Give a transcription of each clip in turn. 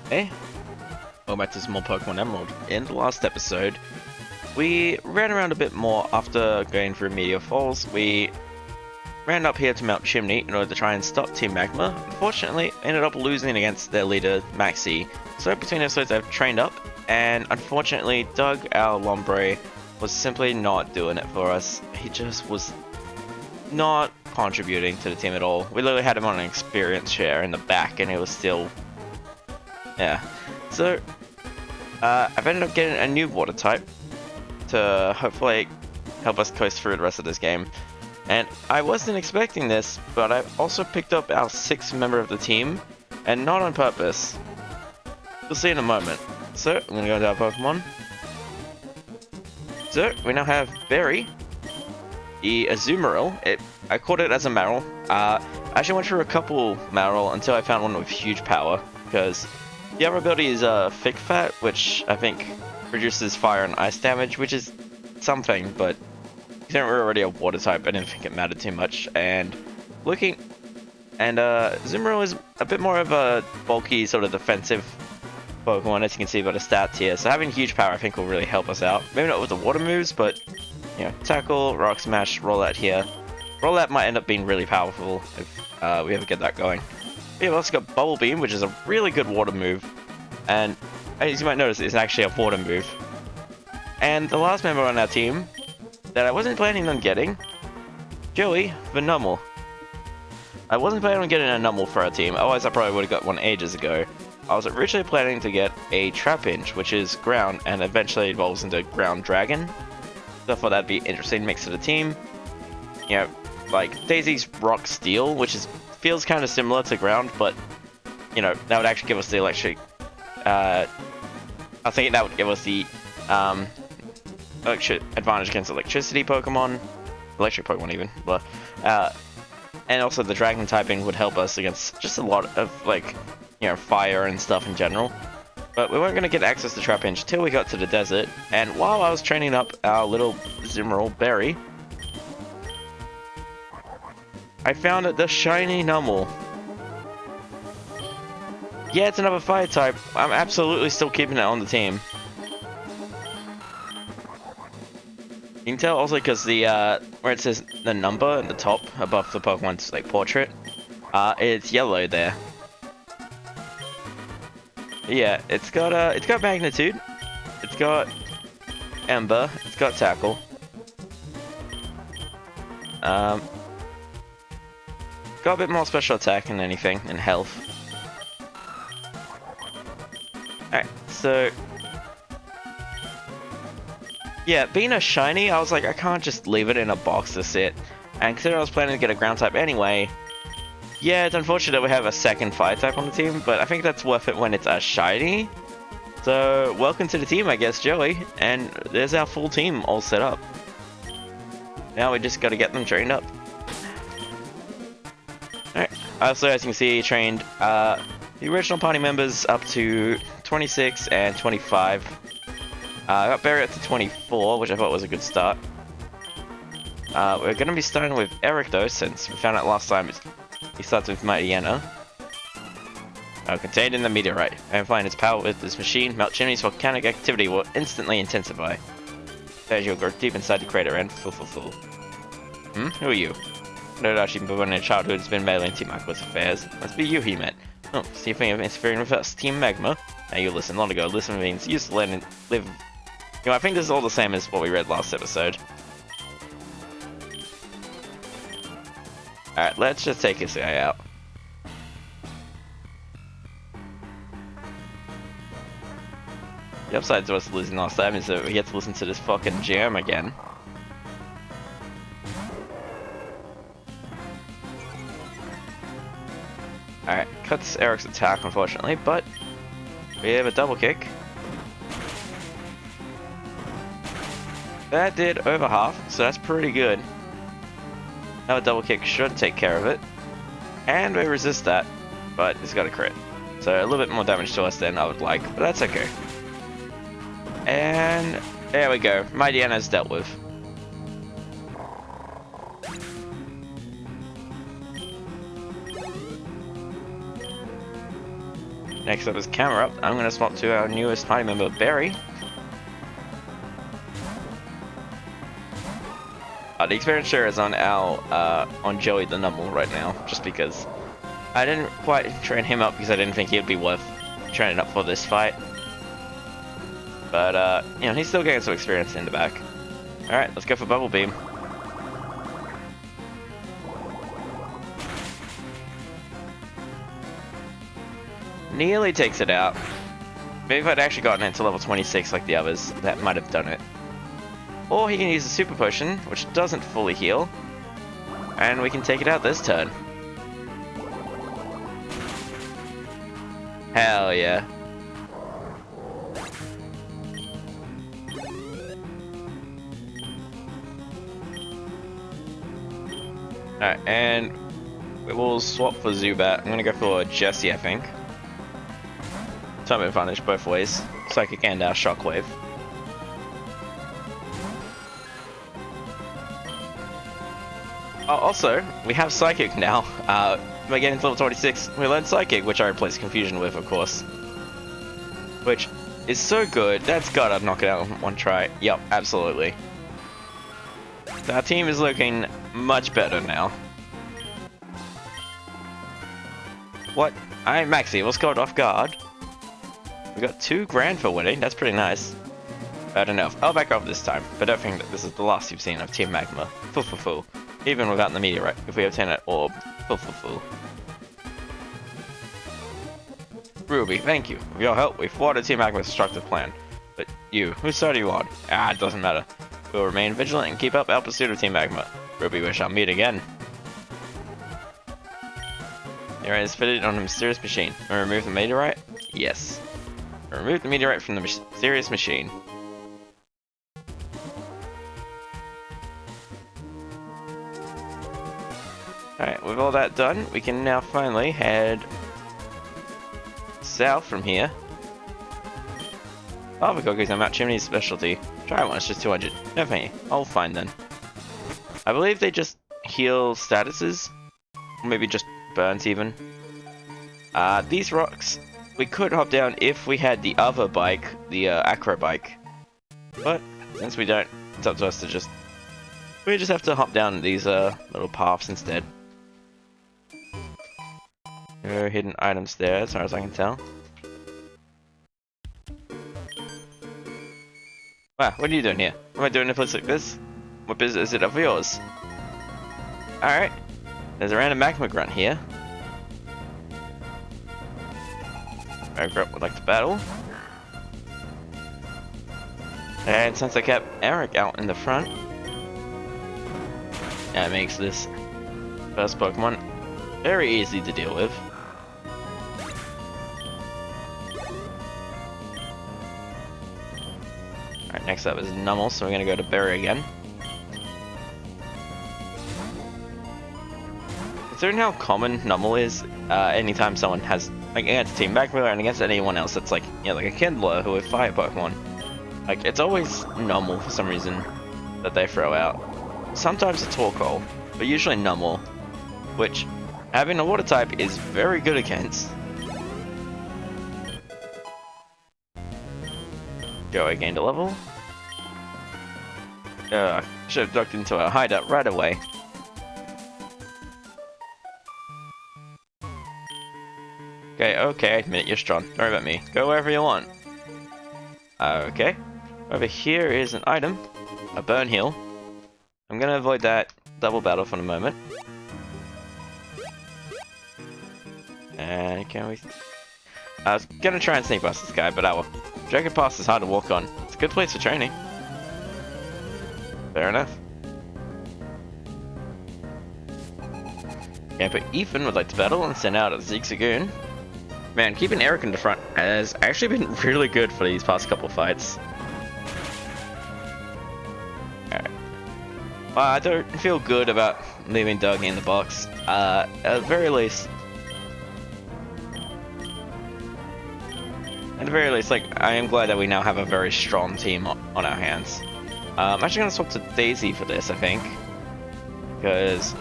Hey, welcome back to some more Pokemon Emerald. In the last episode, we ran around a bit more after going through Meteor Falls. We ran up here to Mount Chimney in order to try and stop Team Magma. Unfortunately, ended up losing against their leader, Maxie. So between episodes, I've trained up, and unfortunately, Doug, our Lombre, was simply not doing it for us. He just was not contributing to the team at all. We literally had him on an experience share in the back, and it was still... yeah. So, I've ended up getting a new water type to hopefully help us coast through the rest of this game. And I wasn't expecting this, but I've also picked up our 6th member of the team, and not on purpose. We'll see in a moment. So, I'm gonna go into our Pokemon. So, we now have Berry, the Azumarill. I caught it as a Marill. I actually went through a couple Marill until I found one with huge power, because the other ability is Thick Fat, which I think reduces fire and ice damage, which is something, but considering we're already a water type, I didn't think it mattered too much. And Azumarill is a bit more of a bulky, sort of defensive Pokemon, as you can see by the stats here. So having huge power, I think, will really help us out. Maybe not with the water moves, but you know, Tackle, Rock Smash, Rollout here. Rollout might end up being really powerful if we ever get that going. We've also got Bubble Beam, which is a really good water move, and as you might notice, it's actually a water move. And the last member on our team that I wasn't planning on getting, Joey the Numel. I wasn't planning on getting a Numel for our team, otherwise I probably would have got one ages ago. I was originally planning to get a Trapinch, which is ground and eventually evolves into Ground Dragon. So I thought that'd be an interesting mix to the team. You know, like Daisy's Rock Steel, which feels kind of similar to ground, but you know, that would actually give us the electric. I think that would give us the advantage against electricity Pokemon, electric Pokemon even. But and also the dragon typing would help us against just a lot of like, you know, fire and stuff in general. But we weren't going to get access to Trapinch till we got to the desert, and while I was training up our little Azumarill Berry, I found the shiny Numel. Yeah, it's another fire type. I'm absolutely still keeping it on the team. You can tell also because the where it says the number at the top above the Pokemon's like portrait, it's yellow there. Yeah, it's got Magnitude, it's got Ember, it's got Tackle. Got a bit more special attack than anything, and health. Alright, so... yeah, being a shiny, I was like, I can't just leave it in a box to sit. And considering I was planning to get a ground type anyway, yeah, it's unfortunate that we have a second fire type on the team, but I think that's worth it when it's a shiny. So, welcome to the team, I guess, Joey. And there's our full team all set up. Now we just gotta get them trained up. Alright, so as you can see, trained the original party members up to 26 and 25. I got Barry up to 24, which I thought was a good start. We're going to be starting with Eric though, since we found out last time he starts with Mightyena. Contained in the meteorite. Amplifying its power with this machine, Mount Chimney's volcanic activity will instantly intensify. As you'll go deep inside the crater and Who are you? No doubt you've been born in childhood has been meddling Team Magma's affairs. Must be you he met. Oh, see if you're interfering with us, Team Magma. Now you listen, long ago, listen means used to learn and live. You know, I think this is all the same as what we read last episode. Alright, let's just take this guy out. The upside to us losing last time is that we get to listen to this fucking jam again. Alright, cuts Eric's attack unfortunately, but we have a double kick. That did over half, so that's pretty good. Now a double kick should take care of it. And we resist that, but it's got a crit. So a little bit more damage to us than I would like, but that's okay. And there we go, Mightyena's dealt with. Next up is Camera Up. I'm going to swap to our newest party member, Barry. The experience share is on our on Joey the Numble right now, just because I didn't quite train him up because I didn't think he'd be worth training up for this fight. But you know, he's still getting some experience in the back. All right, let's go for Bubble Beam. Nearly takes it out. Maybe if I'd actually gotten it to level 26 like the others, that might have done it. Or he can use a super potion, which doesn't fully heal. And we can take it out this turn. Hell yeah. Alright, and we will swap for Zubat. I'm gonna go for Jessie, I think. Time advantage both ways. Psychic and Shockwave. Oh, also, we have Psychic now. By getting to level 26, we learned Psychic, which I replaced Confusion with, of course. Which is so good, that's gotta knock it out in one try. Yep, absolutely. So our team is looking much better now. What? I'm Maxie, was caught off guard. We got 2 grand for winning, that's pretty nice. I don't know, I'll back off this time, but I don't think that this is the last you've seen of Team Magma. Full. Even without the meteorite, if we obtain that orb. Full. Ruby, thank you. With your help, we've thwarted Team Magma's destructive plan. But you, whose side are you on? It doesn't matter. We'll remain vigilant and keep up our pursuit of Team Magma. Ruby, we shall meet again. Meteorite is fitted on a mysterious machine. And remove the meteorite? Yes. Remove the meteorite from the mysterious machine. Alright, with all that done, we can now finally head south from here. Oh, we got Mount Chimney's specialty. Try one, it's just 200. No thank you. I'll fine then. I believe they just heal statuses. Or maybe just burns even. These rocks, we could hop down if we had the other bike, the acro bike. But, since we don't, it's up to us to just... We just have to hop down these little paths instead. No hidden items there, as far as I can tell. Wow, what are you doing here? What am I doing in a place like this? What business is it of yours? Alright. There's a random Magma grunt here. Magma grunt would like to battle. And since I kept Eric out in the front, that makes this first Pokemon very easy to deal with. Alright, next up is Numble, so we're gonna go to Berry again. Considering how common Numble is, anytime someone has, like, against Team Magma and against anyone else that's like, you know, like a Kindler who have fire Pokemon, like, it's always Numble for some reason that they throw out. Sometimes it's Torkoal, but usually Numble, which having a water type is very good against. Go, I gained a level. Should have ducked into a hideout right away. Okay, I admit you're strong. Don't worry about me. Go wherever you want. Okay. Over here is an item. A burn heal. I'm gonna avoid that double battle for the moment. And can we... I was gonna try and sneak past this guy, but I will. Dragon Pass is hard to walk on. It's a good place for training. Fair enough. Yeah, but Ethan would like to battle and send out a Zigzagoon. Man, keeping Eric in the front has actually been really good for these past couple fights. Alright. Well, I don't feel good about leaving Doug in the box. At the very least... like, I am glad that we now have a very strong team on our hands. I'm actually going to swap to Daisy for this, I think. Because...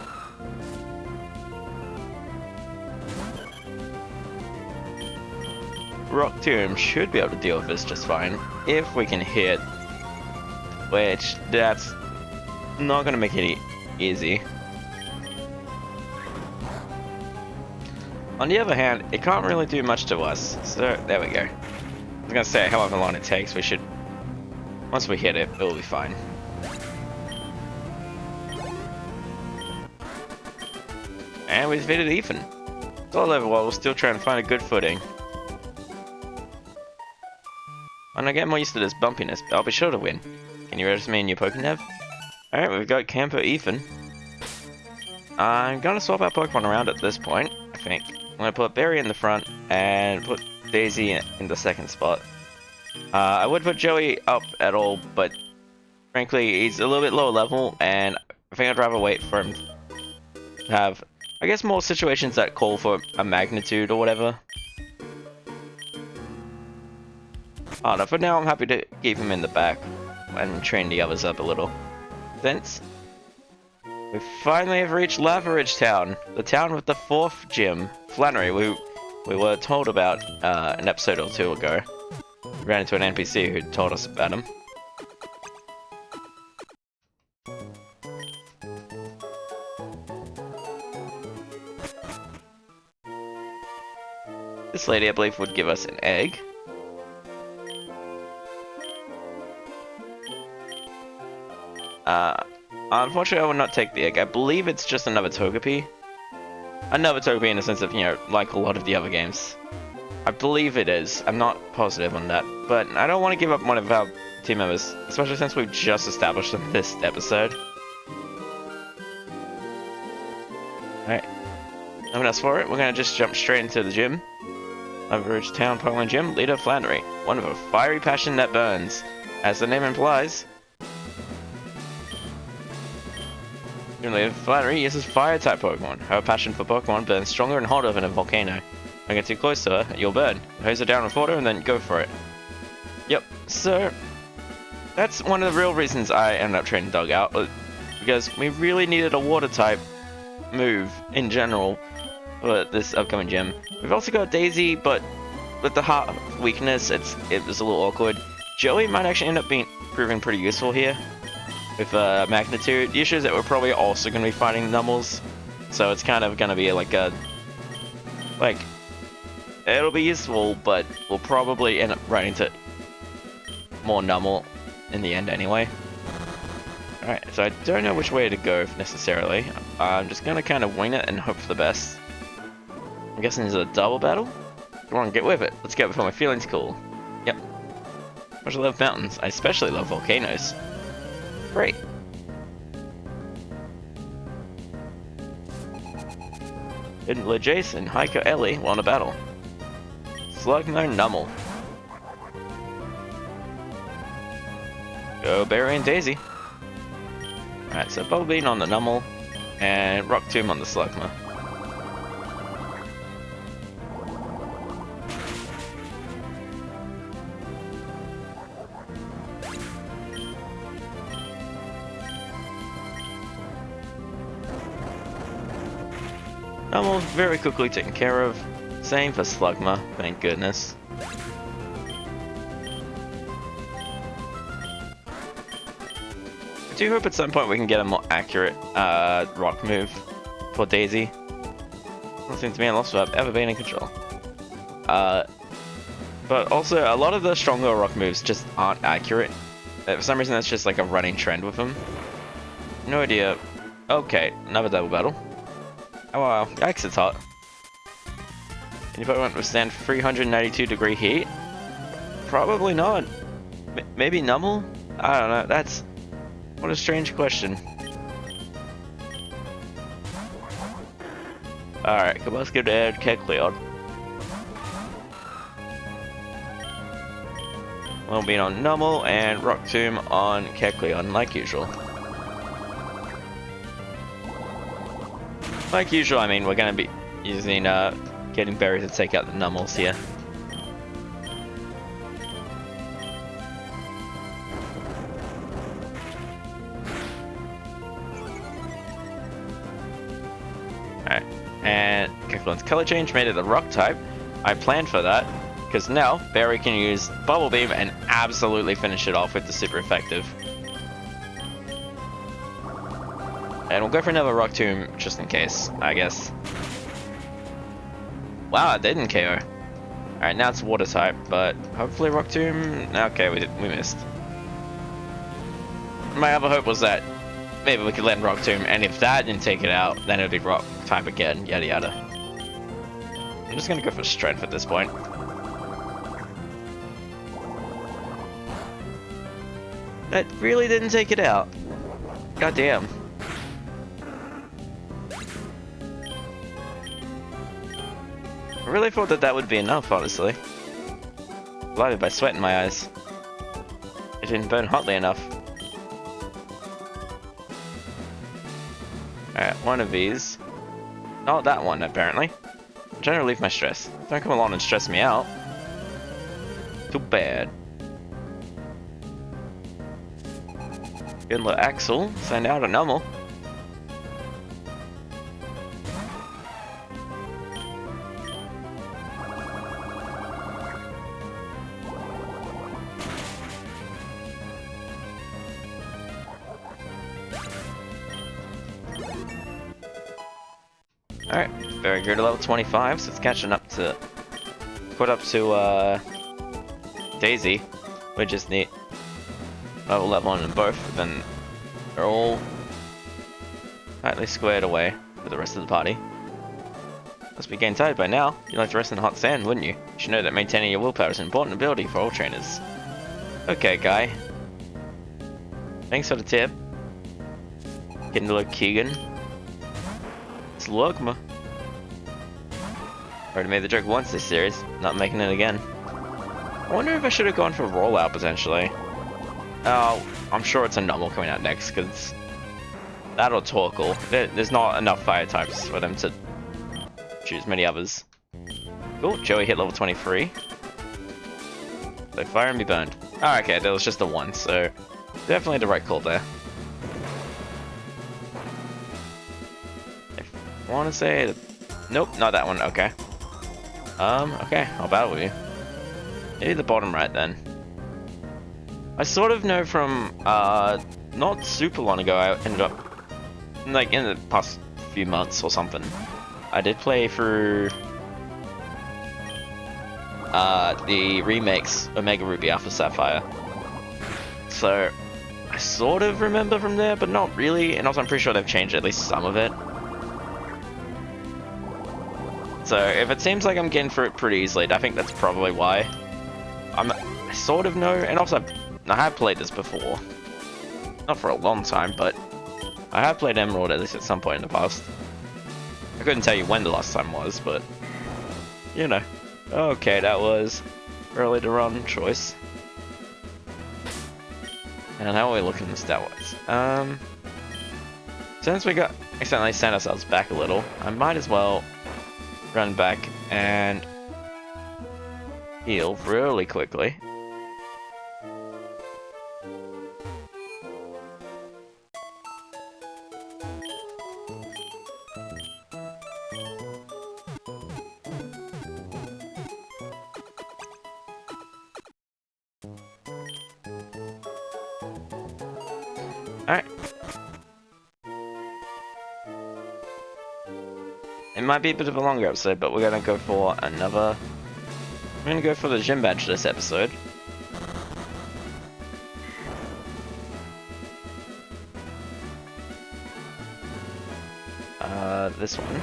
Rock Tomb should be able to deal with this just fine if we can hit, which that's not going to make it easy. On the other hand, it can't really do much to us, so there we go. I was going to say however long it takes, we should, once we hit it, it'll be fine. And we defeated Ethan. It's all over while we're still trying to find a good footing. When I get more used to this bumpiness, I'll be sure to win. Can you register me in your Pokénev? Alright, we've got Camper Ethan. I'm gonna swap our Pokemon around at this point, I think. I'm gonna put Berry in the front and put Daisy in the second spot. I would put Joey up at all, but frankly, he's a little bit lower level, and I think I'd rather wait for him to have, I guess, more situations that call for a magnitude or whatever. Oh no, for now I'm happy to keep him in the back and train the others up a little. Since we finally have reached Lavaridge Town, the town with the 4th gym, Flannery, we were told about an episode or 2 ago. We ran into an NPC who told us about him. This lady, I believe, would give us an egg. Unfortunately, I will not take the egg. I believe it's just another Togepi. Another Togepi in the sense of, you know, like a lot of the other games. I believe it is. I'm not positive on that. But I don't want to give up one of our team members, especially since we've just established them this episode. Alright. Nothing else for it. We're going to just jump straight into the gym. Lavaridge Town Pokemon Gym, leader Flannery. One with a fiery passion that burns. As the name implies, leader Flannery uses fire-type Pokemon. Her passion for Pokemon burns stronger and hotter than a volcano. Don't get too close to her, you'll burn. Hose her down with water and then go for it. Yep, so that's one of the real reasons I ended up training Dugout, because we really needed a water-type move in general for this upcoming gym. We've also got Daisy, but with the heart weakness, it was a little awkward. Joey might actually end up proving pretty useful here. With magnitude. The issue is that we're probably also going to be fighting Nummels, so it's kind of going to be like a, it'll be useful, but we'll probably end up running into more Nummel in the end anyway. Alright, so I don't know which way to go necessarily. I'm just going to kind of wing it and hope for the best. I'm guessing this is a double battle? Come on, get with it. Let's go before my feelings cool. Yep. Much I love mountains. I especially love volcanoes. Great. Idler Jason, Hiker Ellie won a battle. Slugmo Nummel. Go Berry and Daisy. Alright, so Bubblebean on the Nummel and Rock Tomb on the Slugma. Nummel very quickly taken care of. Same for Slugma, thank goodness. I do hope at some point we can get a more accurate rock move for Daisy. Doesn't seem to be a loss without ever being in control. But also, a lot of the stronger rock moves just aren't accurate. For some reason that's just like a running trend with them. No idea. Okay, another double battle. Oh wow, yikes, it's hot. Can your Pokemon withstand 392 degree heat? Probably not. Maybe Nummel? I don't know, that's... What a strange question. Alright, let's go to Ed Kecleon. We'll be on Nummel and Rock Tomb on Kecleon, like usual. Like usual, I mean, we're going to be using, getting Berry to take out the Nummels here. Alright, and Kecleon's color change made it a rock type. I planned for that. Because now Barry can use Bubble Beam and absolutely finish it off with the super effective. And we'll go for another Rock Tomb just in case, I guess. Wow, it didn't KO. Alright, now it's Water type, but hopefully Rock Tomb... Okay, we missed. My other hope was that maybe we could land Rock Tomb, and if that didn't take it out, then it would be Rock type again, yada yada. I'm just gonna go for Strength at this point. That really didn't take it out. God damn. I really thought that that would be enough, honestly. Blinded by sweat in my eyes. It didn't burn hotly enough. Alright, one of these. Not that one, apparently. I'm trying to relieve my stress. Don't come along and stress me out. Too bad. Good little Axel. Send out a normal. Alright, very good, level 25, so it's catching up to... Caught up to, Daisy, which is neat. Level 1 in both, then they're all tightly squared away with the rest of the party. Must be getting tired by now. You'd like to rest in the hot sand, wouldn't you? You should know that maintaining your willpower is an important ability for all trainers. Okay, guy. Thanks for the tip. Getting to look Keegan. Magma. Already made the joke once this series, not making it again. I wonder if I should have gone for Rollout potentially. Oh, I'm sure it's a normal coming out next, because that or Torkoal. There's not enough fire types for them to choose many others. Cool, Joey hit level 23. So fire and be burned. Oh, okay, there was just the one, so definitely the right call there. I want to say... Nope, not that one, okay. Okay, I'll battle with you. Maybe the bottom right then. I sort of know from, not super long ago, I ended up, like, in the past few months or something, I did play through, the remakes Omega Ruby Alpha Sapphire. So, I sort of remember from there, but not really, and also I'm pretty sure they've changed at least some of it. So, if it seems like I'm getting through it pretty easily, I think that's probably why. I sort of know, and also I have played this before. Not for a long time, but I have played Emerald at least at some point in the past. I couldn't tell you when the last time was, but you know. Okay, that was early to run choice. And how are we looking stat-wise? Since we got accidentally sent ourselves back a little, I might as well run back and heal really quickly. Alright. It might be a bit of a longer episode, but we're gonna go for another... We're gonna go for the gym badge this episode. This one.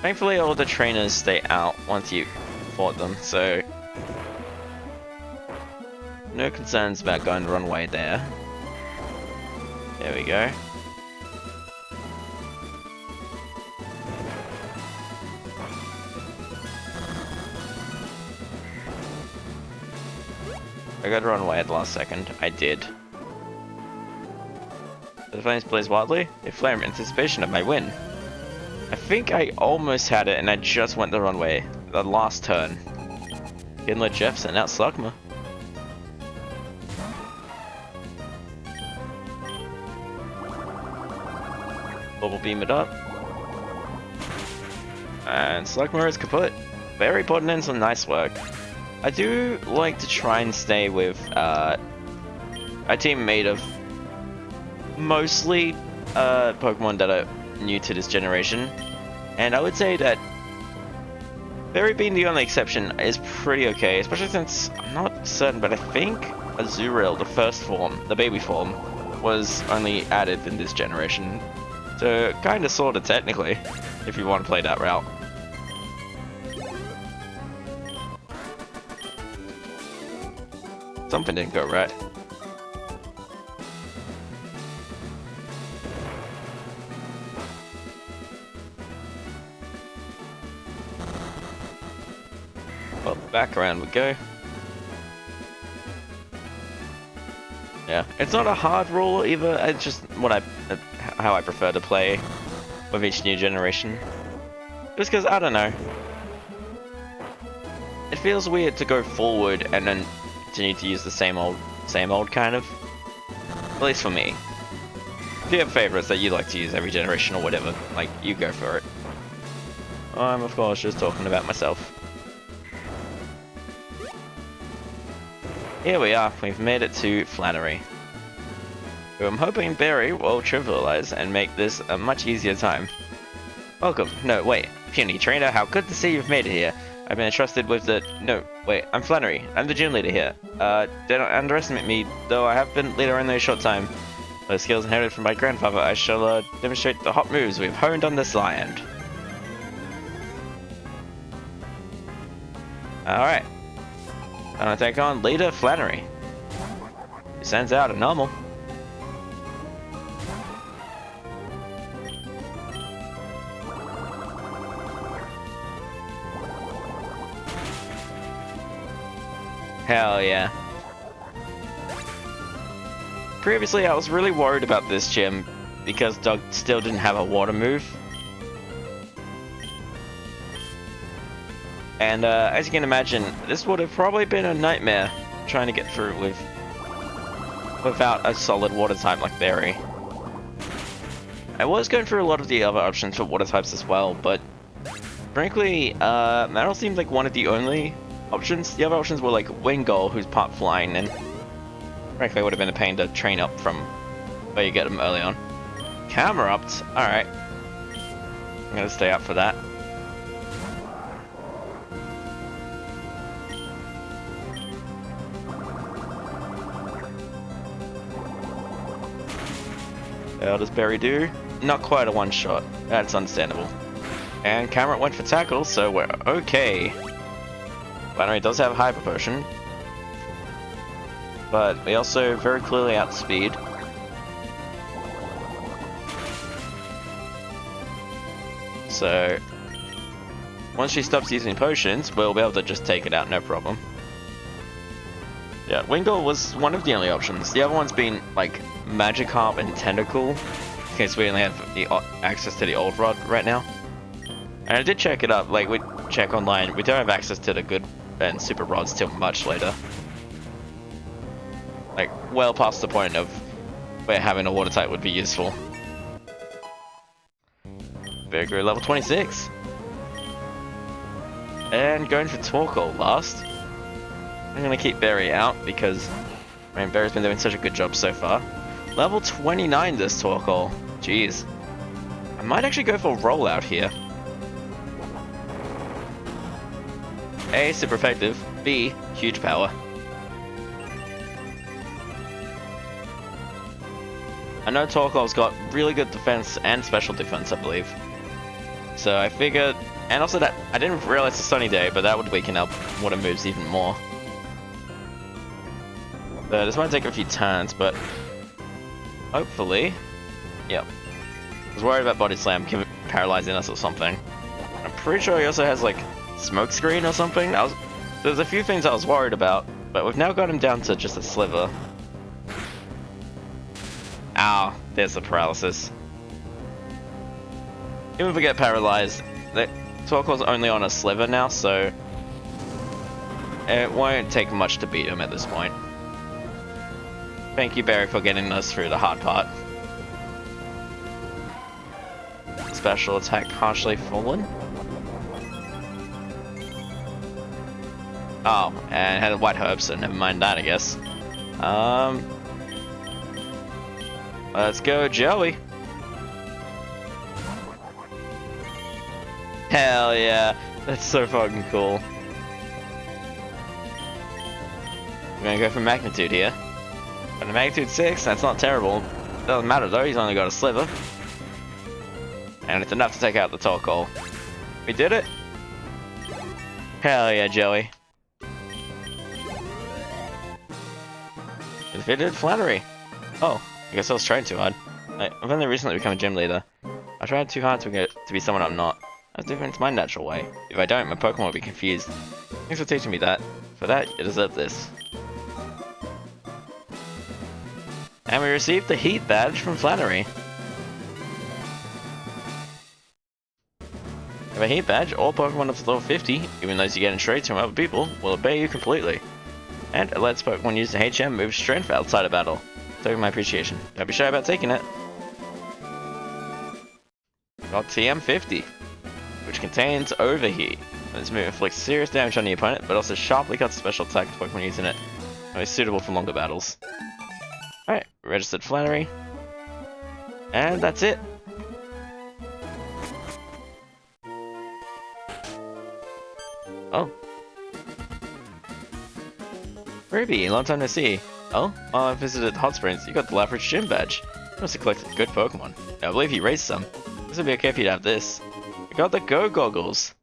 Thankfully all the trainers stay out once you fought them, so... No concerns about going the wrong way there. There we go. I got the wrong way at the last second. I did. The flames blaze wildly. They flare in anticipation of my win. I think I almost had it and I just went the wrong way. The last turn. Getting let Jeff sent out Slugma. Bubble beam it up. And Slugma is kaput. Barry putting in some nice work. I do like to try and stay with a team made of mostly Pokemon that are new to this generation. And I would say that Barry being the only exception is pretty okay, especially since I'm not certain, but I think Azurill, the first form, the baby form, was only added in this generation. So kinda sorta technically, if you want to play that route. Something didn't go right. Well, back around we go. Yeah, it's not a hard rule either, it's just how I prefer to play with each new generation. Just because, I don't know. It feels weird to go forward and then continue to use the same old kind of. At least for me. If you have favorites that you like to use every generation or whatever, like, you go for it. I'm of course just talking about myself. Here we are, we've made it to Flannery. Who I'm hoping Barry will trivialize and make this a much easier time. Welcome. No, wait. Puny Trainer, how good to see you've made it here. I've been entrusted with the... No, wait, I'm Flannery. I'm the gym leader here. Do not underestimate me, though I have been leader only a short time. With skills inherited from my grandfather, I shall demonstrate the hot moves we've honed on this land. Alright. I'm gonna take on Leader Flannery. He sends out a normal. Hell yeah. Previously I was really worried about this gym because Doug still didn't have a water move. And as you can imagine, this would have probably been a nightmare trying to get through without a solid water type like Barry. I was going through a lot of the other options for water types as well, but frankly, Metal seemed like one of the only options. The other options were like Wingull, who's part flying, and frankly it would have been a pain to train up from where you get them early on. Camerupt? Alright. I'm gonna stay up for that. How does Barry do? Not quite a one-shot. That's understandable. And Cameron went for tackle, so we're okay. Flannery does have Hyper Potion, but we also very clearly outspeed. So once she stops using potions, we'll be able to just take it out, no problem. Yeah, Wingull was one of the only options. The other one's been like Magikarp and Tentacle, in case we only have the access to the old rod right now. And I did check it up, like we check online, we don't have access to the good and super rods till much later. Like, well past the point of where having a water type would be useful. Vigor level 26. And going for Torkoal last. I'm gonna keep Barry out because, I mean, Barry's been doing such a good job so far. Level 29 this Torkoal. Jeez. I might actually go for Rollout here. A, super effective. B, huge power. I know Torkoal's got really good defense and special defense, I believe. So I figured, and also that, I didn't realize it's a sunny day, but that would weaken up water moves even more. This might take a few turns, but hopefully, yep. I was worried about Body Slam paralyzing us or something. I'm pretty sure he also has like Smoke Screen or something. There's a few things I was worried about, but we've now got him down to just a sliver. Ow, there's the paralysis. Even if we get paralyzed, the Torkoal's only on a sliver now, so it won't take much to beat him at this point. Thank you, Barry, for getting us through the hard part. Special attack partially fallen. Oh, and had a white herb, so never mind that, I guess. Let's go, Joey. Hell yeah, that's so fucking cool. We're gonna go for magnitude here. But a magnitude 6, that's not terrible. Doesn't matter though, he's only got a sliver. And it's enough to take out the Torkoal. We did it! Hell yeah, Joey. Defeated Flannery. Oh, I guess I was trying too hard. I've only recently become a gym leader. I tried too hard to be someone I'm not. That's different to my natural way. If I don't, my Pokemon will be confused. Thanks for teaching me that. For that, you deserve this. And we received the Heat Badge from Flannery. With a Heat Badge, all Pokemon up to level 50, even those you get in trades from other people, will obey you completely. And it lets Pokemon use the HM move Strength outside of battle. Token my appreciation. Don't be shy about taking it. Got TM50, which contains Overheat. This move inflicts serious damage on the opponent, but also sharply cuts special attack to Pokemon using it, and is suitable for longer battles. Alright, registered Flannery. And that's it. Oh. Ruby, long time no see. Oh, while I visited Hot Springs, you got the Lapras Gym Badge. You must have collected good Pokemon. I believe you raised some. This would be okay if you'd have this. You got the Go Goggles.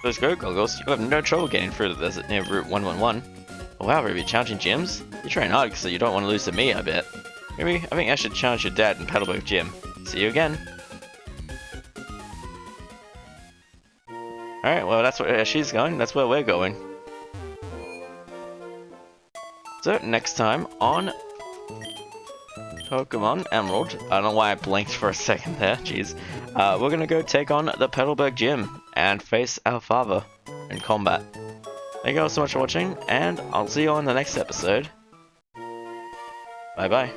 Those Go Goggles, you'll have no trouble getting through the desert near Route 111. Oh wow, Ruby, challenging gyms? You train hard because you don't want to lose to me, I bet. Ruby, I think I should challenge your dad in Petalburg Gym. See you again. Alright, well that's where she's going, that's where we're going. So, next time on Pokemon Emerald, I don't know why I blinked for a second there, jeez. We're gonna go take on the Petalburg Gym and face our father in combat. Thank you all so much for watching, and I'll see you on the next episode. Bye bye.